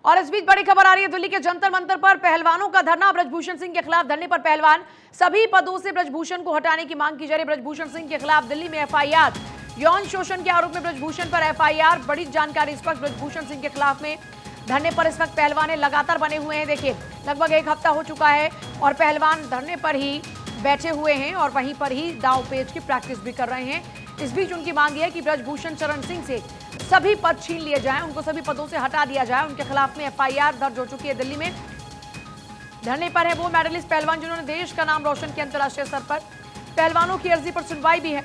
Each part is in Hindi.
और इस बीच बड़ी खबर आ रही है दिल्ली के जंतर मंतर पर पहलवानों का धरना। ब्रजभूषण सिंह के खिलाफ धरने पर पहलवान, सभी पदों से ब्रजभूषण को हटाने की मांग की जा रही है। ब्रजभूषण सिंह के खिलाफ दिल्ली में एफआईआर, यौन शोषण के आरोप में ब्रजभूषण पर एफआईआर। बड़ी जानकारी इस वक्त ब्रजभूषण सिंह के खिलाफ में धरने पर इस वक्त पहलवान लगातार बने हुए हैं। देखिए लगभग एक हफ्ता हो चुका है और पहलवान धरने पर ही बैठे हुए हैं और वहीं पर ही दांव पेच की प्रैक्टिस भी कर रहे हैं। इस बीच उनकी मांग है कि ब्रजभूषण शरण सिंह से सभी पद छीन लिए जाएं, उनको सभी पदों से हटा दिया जाए। उनके खिलाफ में एफआईआर दर्ज हो चुकी है। दिल्ली में धरने पर है वो मेडलिस्ट पहलवान जिन्होंने देश का नाम रोशन किया अंतर्राष्ट्रीय स्तर पर। पहलवानों की अर्जी पर सुनवाई भी है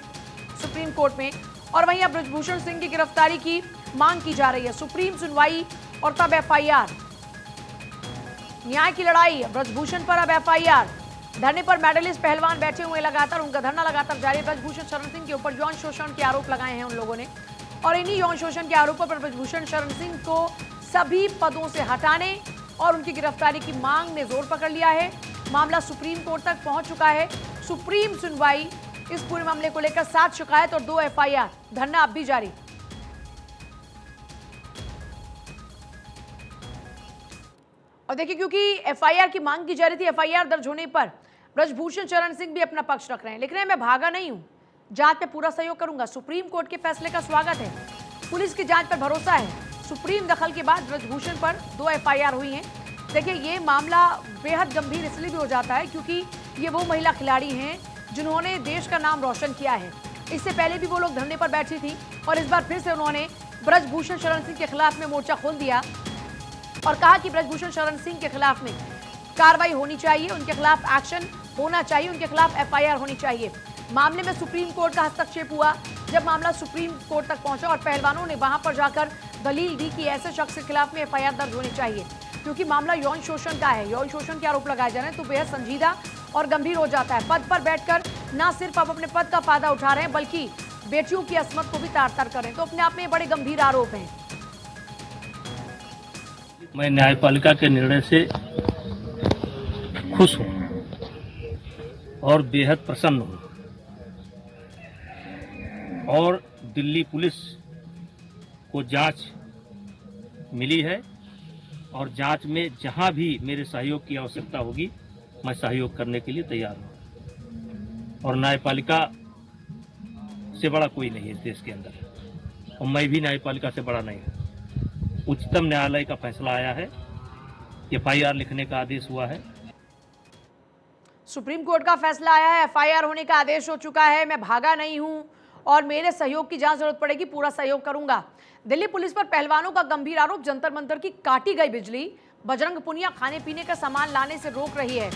सुप्रीम कोर्ट में और वहीं अब ब्रजभूषण सिंह की गिरफ्तारी की मांग की जा रही है। सुप्रीम सुनवाई और तब एफआईआर, न्याय की लड़ाई। ब्रजभूषण पर अब एफआईआर। धरने पर मेडलिस्ट पहलवान बैठे हुए लगातार, उनका धरना लगातार जारी है। ब्रजभूषण शरण सिंह के ऊपर यौन शोषण के आरोप लगाए हैं उन लोगों ने और इन्हीं यौन शोषण के आरोपों पर ब्रजभूषण शरण सिंह को सभी पदों से हटाने और उनकी गिरफ्तारी की मांग ने जोर पकड़ लिया है। मामला सुप्रीम कोर्ट तक पहुंच चुका है। सुप्रीम सुनवाई इस पूरे मामले को लेकर 7 शिकायत और 2 एफआईआर। धरना अब भी जारी। और देखिए क्योंकि एफआईआर की मांग की जा रही थी, एफआईआर दर्ज होने पर ब्रजभूषण शरण सिंह भी अपना पक्ष रख रहे हैं, लिख रहे हैं मैं भागा नहीं हूं, जांच पे पूरा सहयोग करूंगा। सुप्रीम कोर्ट के फैसले का स्वागत है, पुलिस की जांच पर भरोसा है। सुप्रीम दखल के बाद ब्रजभूषण पर 2 एफआईआर हुई हैं। देखिए ये मामला बेहद गंभीर इसलिए भी हो जाता है क्योंकि ये वो महिला खिलाड़ी हैं जिन्होंने देश का नाम रोशन किया है। इससे पहले भी वो लोग धरने पर बैठी थी और इस बार फिर से उन्होंने ब्रजभूषण शरण सिंह के खिलाफ में मोर्चा खोल दिया और कहा कि ब्रजभूषण शरण सिंह के खिलाफ में कार्रवाई होनी चाहिए, उनके खिलाफ एक्शन होना चाहिए, उनके खिलाफ एफआईआर होनी चाहिए। मामले में सुप्रीम कोर्ट का हस्तक्षेप हुआ। जब मामला सुप्रीम कोर्ट तक पहुंचा और पहलवानों ने वहां पर जाकर दलील दी कि ऐसे शख्स के खिलाफ में एफआईआर दर्ज होनी चाहिए क्योंकि मामला यौन शोषण का है, यौन शोषण के आरोप लगाए जा रहे हैं तो बेहद संजीदा और गंभीर हो जाता है। पद पर बैठकर ना सिर्फ आप अपने पद का फायदा उठा रहे हैं बल्कि बेटियों की अस्मत को भी तार-तार कर रहे हैं, तो अपने आप में बड़े गंभीर आरोप हैं। मैं न्यायपालिका के निर्णय से खुश हूं और बेहद प्रसन्न हूं और दिल्ली पुलिस को जांच मिली है और जांच में जहां भी मेरे सहयोग की आवश्यकता होगी मैं सहयोग करने के लिए तैयार हूं और न्यायपालिका से बड़ा कोई नहीं है इस देश के अंदर और मैं भी न्यायपालिका से बड़ा नहीं हूं। उच्चतम न्यायालय का फैसला आया है, एफआईआर लिखने का आदेश हुआ है। सुप्रीम कोर्ट का फैसला आया है, एफआईआर होने का आदेश हो चुका है। मैं भागा नहीं हूं और मेरे सहयोग की जहां जरूरत पड़ेगी पूरा सहयोग करूंगा। दिल्ली पुलिस पर पहलवानों का गंभीर आरोप, जंतर मंतर की काटी गई बिजली। बजरंग पुनिया खाने पीने का सामान लाने से रोक रही है।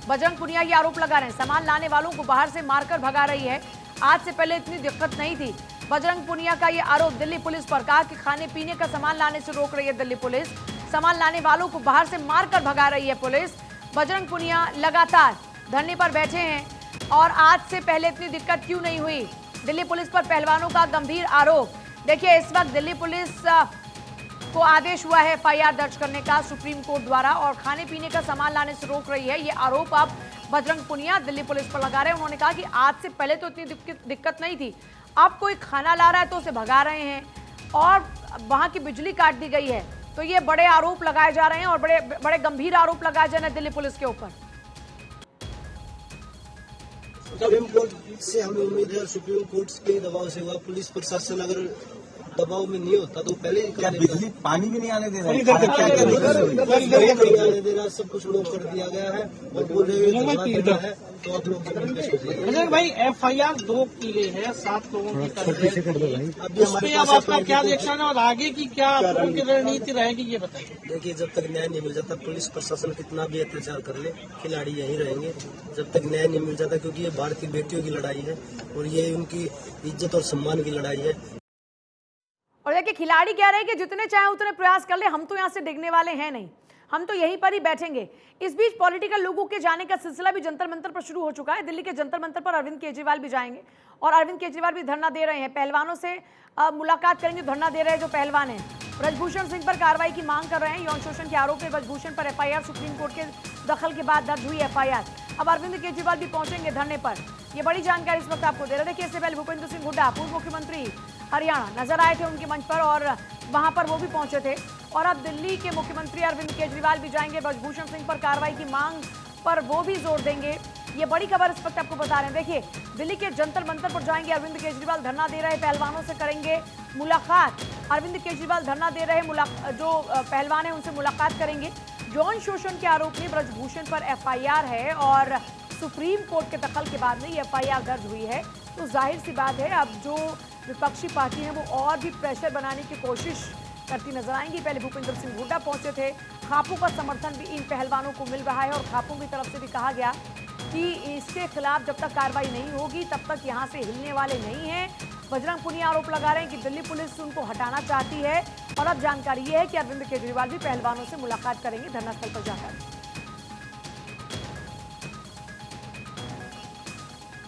बजरंग पुनिया ये आरोप लगा रहे हैं सामान लाने वालों को बाहर से मारकर भगा रही है। आज से पहले इतनी दिक्कत नहीं थी। बजरंग पुनिया का ये आरोप दिल्ली पुलिस पर, कहा कि खाने पीने का सामान लाने से रोक रही है दिल्ली पुलिस, सामान लाने वालों को बाहर से मारकर भगा रही है पुलिस। बजरंग पुनिया लगातार धरने पर बैठे हैं और आज से पहले इतनी दिक्कत क्यों नहीं हुई। दिल्ली पुलिस पर पहलवानों का गंभीर आरोप। देखिए इस वक्त दिल्ली पुलिस को आदेश हुआ है एफआईआर दर्ज करने का सुप्रीम कोर्ट द्वारा और खाने पीने का सामान लाने से रोक रही है। ये आरोप अब बजरंग पुनिया दिल्ली पुलिस पर लगा रहे हैं। उन्होंने कहा कि आज से पहले तो इतनी दिक्कत नहीं थी, अब कोई खाना ला रहा है तो उसे भगा रहे हैं और वहां की बिजली काट दी गई है। तो ये बड़े आरोप लगाए जा रहे हैं और बड़े गंभीर आरोप लगाए जा रहे हैं दिल्ली पुलिस के ऊपर। सुप्रीम कोर्ट से हमें उम्मीद है, सुप्रीम कोर्ट के दबाव से हुआ। पुलिस प्रशासन अगर दबाव में नहीं होता तो पहले बिजली पानी भी नहीं आने दे रहा है, नहीं आने दे रहा, सब कुछ रोक कर दिया गया है और बोल रहे हैं तो आप लोग भाई एफआईआर 2 की गई है, 7 लोगों की अब आपका क्या रिएक्शन है और आगे की क्या उनकी रणनीति रहेगी ये बताइए। देखिए जब तक न्याय नहीं मिल जाता पुलिस प्रशासन कितना भी अत्याचार कर ले, खिलाड़ी यहीं रहेंगे जब तक न्याय नहीं मिल जाता, क्योंकि ये भारतीय बेटियों की लड़ाई है और ये उनकी इज्जत और सम्मान की लड़ाई है। और देखिए खिलाड़ी कह रहे हैं कि जितने चाहे उतने प्रयास कर ले, हम तो यहाँ से डिगने वाले हैं नहीं, हम तो यहीं पर ही बैठेंगे। इस बीच पॉलिटिकल लोगों के जाने का सिलसिला भी जंतर मंतर पर शुरू हो चुका है। दिल्ली के जंतर मंतर पर अरविंद केजरीवाल भी जाएंगे और अरविंद केजरीवाल भी धरना दे रहे हैं। पहलवानों से मुलाकात करेंगे, धरना दे रहे हैं जो पहलवान हैं। ब्रजभूषण सिंह पर कार्रवाई की मांग कर रहे हैं। यौन शोषण के आरोप में ब्रजभूषण पर एफआईआर, सुप्रीम कोर्ट के दखल के बाद दर्ज हुई एफआईआर। अब अरविंद केजरीवाल भी पहुंचेंगे धरने पर। ये बड़ी जानकारी इस वक्त आपको दे रहे हैं। देखिए इससे पहले भूपेंद्र सिंह हुड्डा, पूर्व मुख्यमंत्री हरियाणा, नजर आए थे उनके मंच पर और वहां पर वो भी पहुंचे थे और अब दिल्ली के मुख्यमंत्री अरविंद केजरीवाल भी जाएंगे ब्रजभूषण सिंह पर कार्रवाई की मांग पर, वो भी जोर देंगे। ये बड़ी खबर इस वक्त आपको बता रहे हैं। देखिए, दिल्ली के जंतर मंतर पर जाएंगे अरविंद केजरीवाल, धरना दे रहे पहलवानों से करेंगे मुलाकात। अरविंद केजरीवाल धरना दे रहे जो पहलवान है उनसे मुलाकात करेंगे। यौन शोषण के आरोप में ब्रजभूषण पर एफआईआर है और सुप्रीम कोर्ट के दखल के बाद में ये एफआईआर दर्ज हुई है, तो जाहिर सी बात है अब जो विपक्षी पार्टी है वो और भी प्रेशर बनाने की कोशिश करती नजर आएंगी। पहले भूपेंद्र सिंह हुड्डा पहुंचे थे, खापों का समर्थन भी इन पहलवानों को मिल रहा है और खापों की तरफ से भी कहा गया कि इसके खिलाफ जब तक कार्रवाई नहीं होगी तब तक यहां से हिलने वाले नहीं हैं। बजरंग पुनिया आरोप लगा रहे हैं कि दिल्ली पुलिस उनको हटाना चाहती है और अब जानकारी ये है कि अरविंद केजरीवाल भी पहलवानों से मुलाकात करेंगे धरना स्थल पर जाकर।